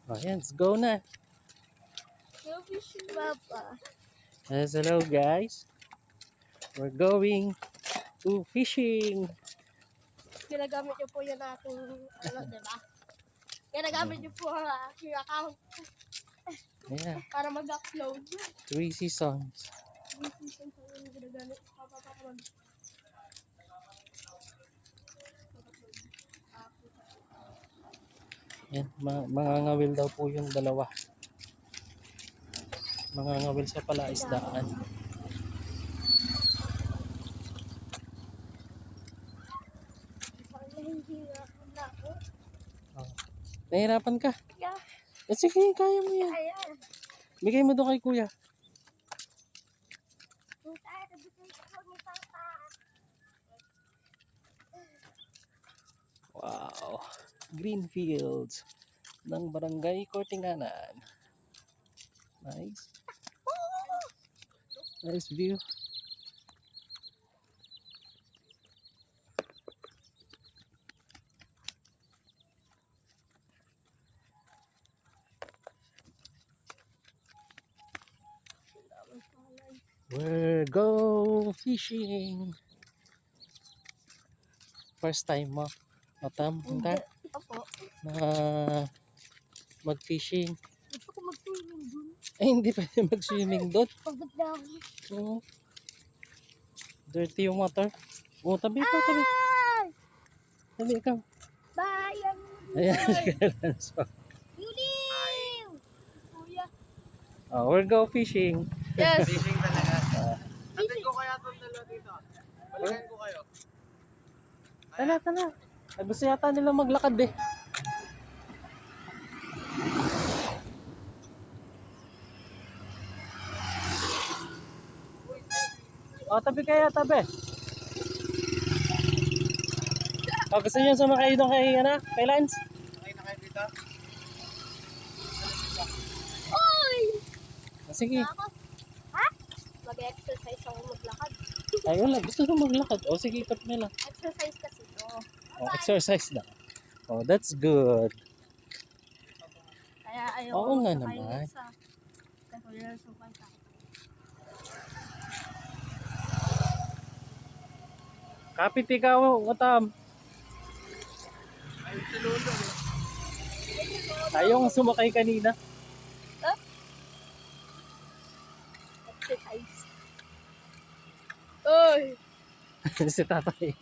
Ayan, let's go na. No fishing, Papa. Yes, hello guys. We're going to fishing. Ginagamit niyo po yung ating, diba? Ginagamit niyo po ang aking account Ayan, para mag-upload. 3 seasons. Yung fishing po yung ginagamit ko, Papa. Ayan, mga ngawil daw po yung dalawa. Mga ngawil sa palaisdaan. Nahihinga na ako. Oh. Nahirapan ka? Yeah. Sige, kaya mo yan. Ayan. Bigay mo doon kay kuya. Wow. Green fields ng Barangay Kortinganan. Nice. Nice view. We're go fishing. First time mo, Matam, punta Opo. na mag-fishing. Gusto ko mag-swimming dun. Ay, hindi pwede mag-swimming doon. Pagod na ako. Oo. Dirty yung water. Oo, tabi ikaw, tabi. Ay! Tabi ikaw. Bayan! Ayan. So, Yuliw! Kuya. we're go fishing. Yes. Fishing talaga. Atid ko kaya itong dalawa dito. Balikan ko kayo. Tala, tala. Ay, gusto yata nila maglakad eh. Tabi kaya, tabi. Gusto niyo sumakay doon kay Lance? Okay na kayo dito? Oy! Sige. Ako. Ha? Mag-exercise ako maglakad. Ay, wala. Gusto nyo maglakad. Sige, ikot nila. Exercise kasi to. Exercise na. That's good. Kaya ayaw Oo nga sakay naman. sa Kuya Sukay ka. Kapit ikaw, Matam. Ay, sa lolo. Tayong sumakay kanina. Exercise. Oy! Si tatay.